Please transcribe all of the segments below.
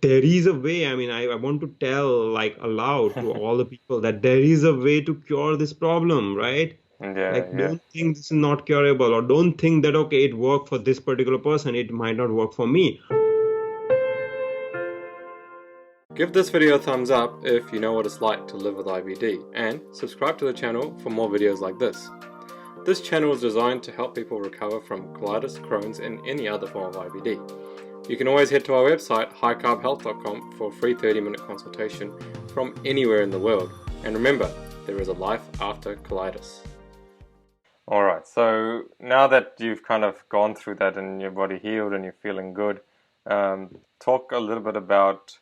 there is a way. I mean, I want to tell like aloud to all the people that there is a way to cure this problem, right? Yeah, Like, yeah. don't think this is not curable, or don't think that, okay, it worked for this particular person, it might not work for me. Give this video a thumbs up if you know what it's like to live with IBD, and subscribe to the channel for more videos like this. This channel is designed to help people recover from colitis, Crohn's, and any other form of IBD. You can always head to our website, highcarbhealth.com, for a free 30-minute consultation from anywhere in the world. And remember, there is a life after colitis. Alright, so now that you've kind of gone through that and your body healed and you're feeling good, talk a little bit about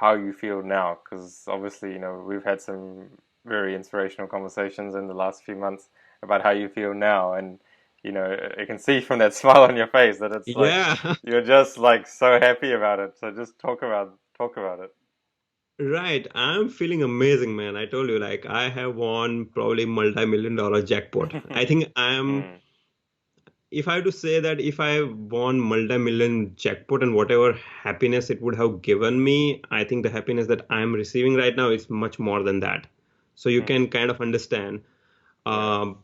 how you feel now, because obviously, we've had some very inspirational conversations in the last few months about how you feel now, and I can see from that smile on your face that it's like Yeah. you're just like so happy about it. So just talk about it. Right. I'm feeling amazing, man. I told you, like, I have won probably multi-million dollar jackpot. I think Mm, if I have to say that if I won multi-million jackpot and whatever happiness it would have given me, I think the happiness that I'm receiving right now is much more than that. So you mm, can kind of understand. yeah. Um,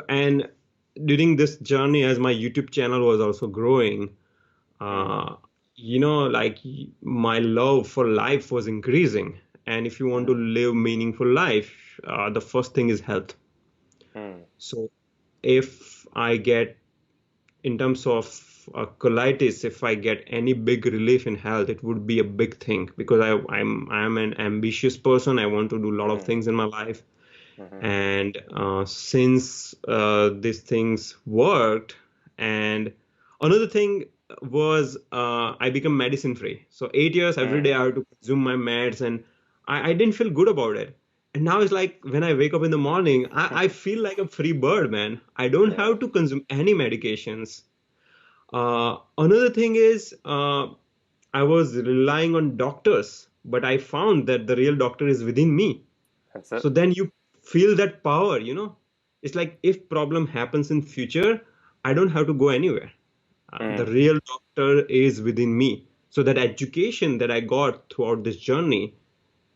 and during this journey, as my YouTube channel was also growing, Mm, uh, like my love for life was increasing. And if you want to mm, live meaningful life, the first thing is health. mm, So if I get, in terms of colitis, if I get any big relief in health, it would be a big thing because I'm an ambitious person. I want to do a lot of mm, things in my life. mhm, And since these things worked, and another thing was I become medicine free. So 8 years every day mm, I have to consume my meds, and I didn't feel good about it. And now it's like when I wake up in the morning, I feel like a free bird, man. I don't yeah. have to consume any medications. Another thing is, I was relying on doctors, but I found that the real doctor is within me. That's So it. then you feel that power. It's like if problem happens in future, I don't have to go anywhere. The Mm, real doctor is within me. So that education that I got throughout this journey,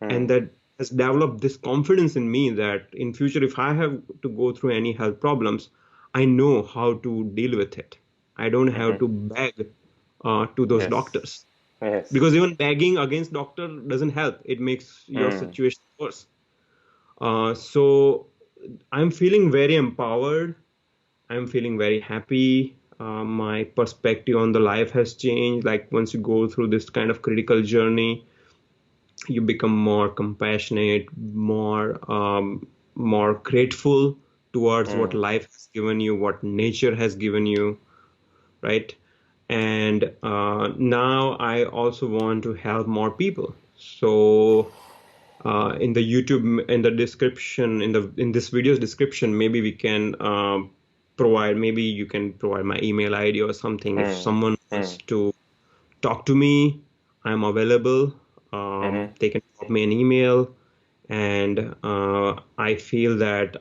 and mm, that has developed this confidence in me that in future, if I have to go through any health problems, I know how to deal with it. I don't have mhm. to beg to those Yes. doctors, Yes. because even begging against doctor doesn't help. It makes your Mm, situation worse. So I'm feeling very empowered. I'm feeling very happy. My perspective on the life has changed. Like once you go through this kind of critical journey, you become more compassionate, more grateful towards what mm, life has given you, what nature has given you, right? And now I also want to help more people. So in the YouTube, in the description, in this video's description, maybe we can provide. Maybe you can provide my email ID or something. If mm, someone wants mm, to talk to me, I'm available. mhm, They can drop me an email, and I feel that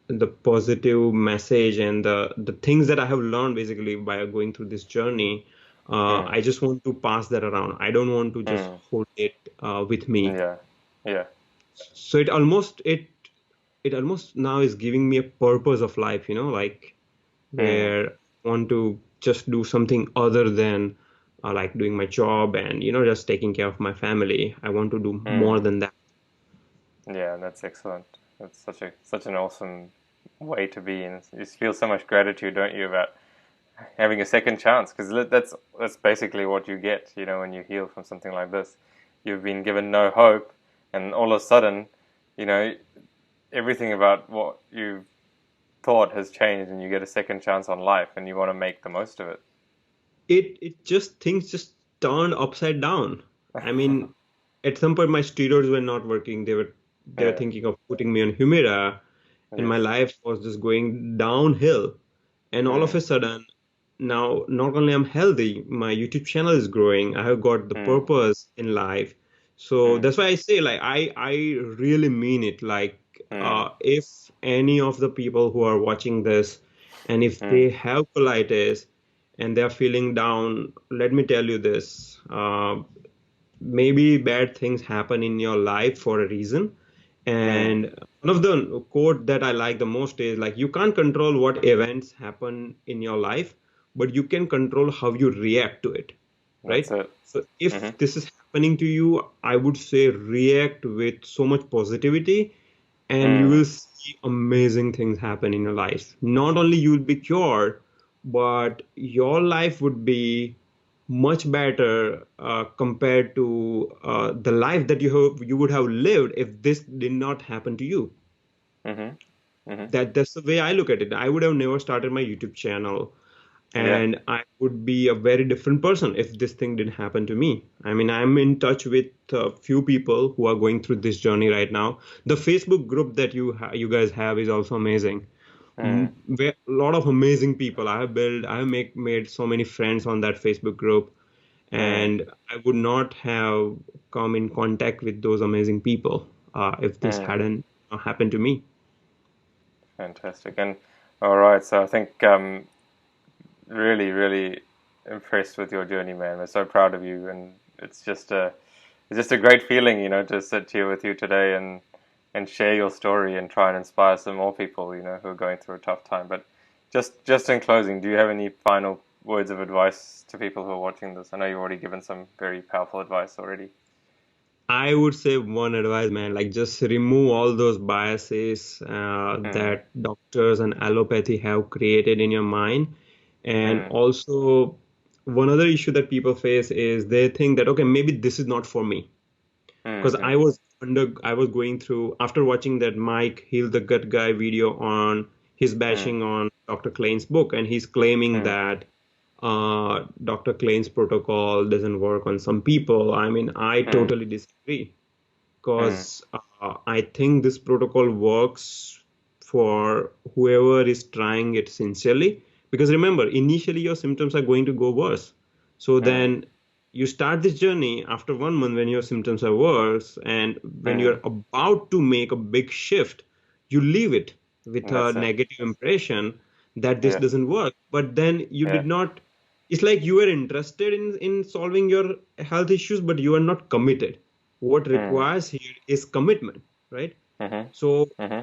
the positive message and the things that I have learned basically by going through this journey, mm, I just want to pass that around. I don't want to just mm. hold it with me. Yeah. Yeah. So it almost now is giving me a purpose of life, like Mm, where I want to just do something other than like doing my job and just taking care of my family. I want to do more mm. than that. Yeah, that's excellent. That's such an awesome way to be, and you feel so much gratitude, don't you, about having a second chance? Because that's basically what you get, when you heal from something like this. You've been given no hope, and all of a sudden, you know, everything about what you thought has changed, and you get a second chance on life, and you want to make the most of it. It just things just turned upside down. I mean, at some point my steroids were not working. They were Yeah. thinking of putting me on Humira, and my Yes. life was just going downhill. And all of a Mm, sudden, now not only I'm healthy, my YouTube channel is growing. I have got the mm, purpose in life. So mm, that's why I say, like, I really mean it. Like, mm, if any of the people who are watching this, and if mm, they have colitis, and they're feeling down, let me tell you this. Maybe bad things happen in your life for a reason. Mm. And one of the quote that I like the most is like, you can't control what events happen in your life, but you can control how you react to it, That's right? it. So Mm-hmm. if this is happening to you, I would say react with so much positivity, and you Mm. will see amazing things happen in your life. Not only you will be cured, but your life would be much better compared to the life that you would have lived if this did not happen to you. Mm-hmm. Mm-hmm. That's the way I look at it. I would have never started my YouTube channel, Yeah. and I would be a very different person if this thing didn't happen to me. I mean, I'm in touch with a few people who are going through this journey right now. The Facebook group that you guys have is also amazing. Mm. A lot of amazing people I have built. I have made so many friends on that Facebook group, Mm. and I would not have come in contact with those amazing people if this Mm. hadn't happened to me. Fantastic. And all right, so I think really, really impressed with your journey, man. We're so proud of you, and it's just a great feeling, to sit here with you today and share your story and try and inspire some more people, who are going through a tough time. But just in closing, do you have any final words of advice to people who are watching this? I know you've already given some very powerful advice already. I would say one advice, man, like just remove all those biases Mm. that doctors and allopathy have created in your mind. And Mm. also, one other issue that people face is they think that, okay, maybe this is not for me. Because Mm. I was going through after watching that Mike Heal the Gut Guy video on his Mm. bashing on Dr. Klein's book, and he's claiming Mm. that Dr. Klein's protocol doesn't work on some people. I mean, I Mm. totally disagree Mm. because I think this protocol works for whoever is trying it sincerely. Because remember, initially your symptoms are going to go worse. So Mm. then you start this journey after 1 month when your symptoms are worse, and when Mm. you're about to make a big shift, you leave it with And a that's it. negative impression that this Yeah. doesn't work. But then you Yeah. did not, it's like you were interested in solving your health issues, but you are not committed. What Mm. requires here is commitment, right? Mm-hmm. So Mm-hmm.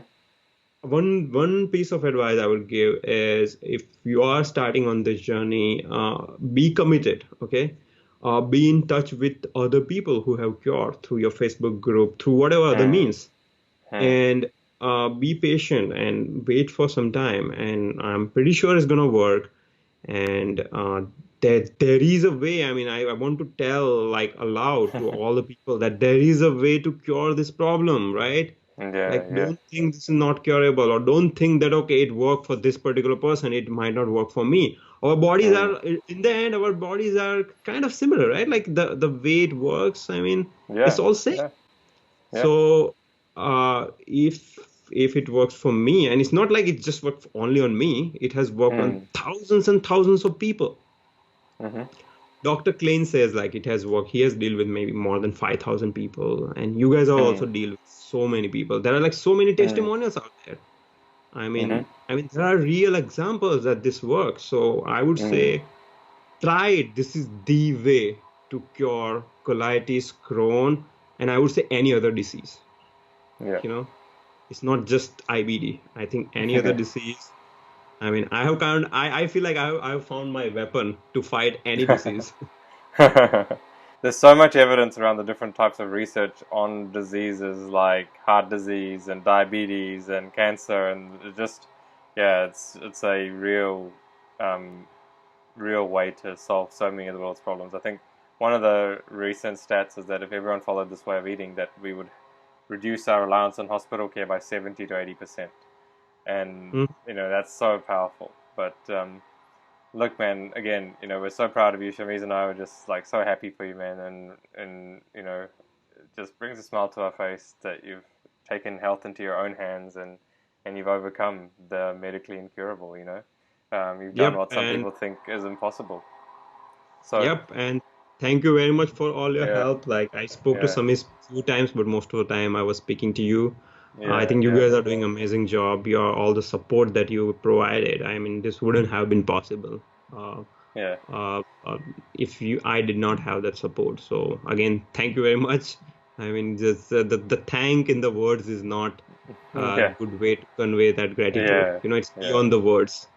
one piece of advice I would give is if you are starting on this journey, be committed, okay? Be in touch with other people who have cured through your Facebook group, through whatever other Mm. means, Mm. and be patient and wait for some time. And I'm pretty sure it's gonna work. And there is a way. I mean, I want to tell like aloud to all the people that there is a way to cure this problem, right? Yeah. Like, Yeah. don't think this is not curable, or don't think that okay, it worked for this particular person, it might not work for me. Our bodies Mm. are, in the end, our bodies are kind of similar, right? Like the way it works. I mean, it's Yeah. all same. Yeah. Yeah. So if it works for me, and it's not like it just worked only on me, it has worked on Mm. thousands and thousands of people. Mm-hmm. Dr. Klein says like it has worked. He has dealt with maybe more than 5,000 people, and you guys are Mm. also deal with so many people. There are like so many Mm. testimonials out there. Mm-hmm. I mean, there are real examples that this works. So I would Mm. say try it. This is the way to cure colitis, Crohn, and I would say any other disease. Yeah. You know, it's not just IBD. I think any other disease. I mean, I have found, I feel like I have found my weapon to fight any disease. There's so much evidence around the different types of research on diseases like heart disease and diabetes and cancer, and it just, yeah, it's a um, real way to solve so many of the world's problems. I think one of the recent stats is that if everyone followed this way of eating, that we would reduce our reliance on hospital care by 70 to 80%, and Mm. that's so powerful. But look, man, again, we're so proud of you. Shamiz and I were just like so happy for you, man, and it just brings a smile to our face that you've taken health into your own hands and you've overcome the medically incurable. You've done Yep, what some and people think is impossible. So yep, and thank you very much for all your yeah, help. Like I spoke to yeah, Samis few times, but most of the time I was speaking to you. I yeah, think you yeah. guys are doing amazing job. Your all the support that you provided. I mean, this wouldn't have been possible. Uh, Yeah. If I did not have that support. So again, thank you very much. I mean, just the thank in the words is not a Yeah. good way to convey that gratitude. Yeah. It's Yeah. beyond the words.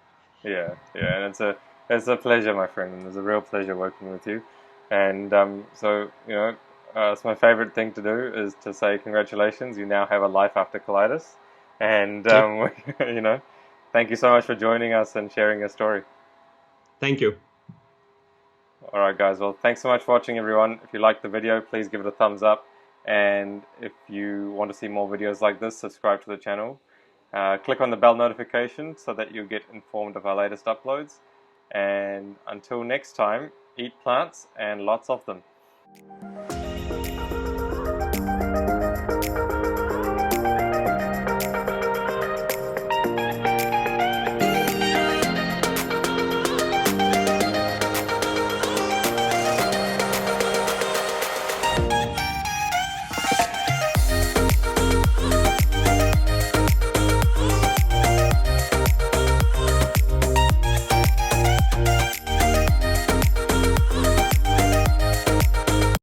Yeah. Yeah. And it's a pleasure, my friend, and it's a real pleasure working with you. And so it's my favorite thing to do is to say congratulations. You now have a life after colitis, and Yep. thank you so much for joining us and sharing your story. Thank you. All right, guys. Well, thanks so much for watching, everyone. If you liked the video, please give it a thumbs up. And if you want to see more videos like this, subscribe to the channel. Click on the bell notification so that you'll get informed of our latest uploads. And until next time, eat plants and lots of them.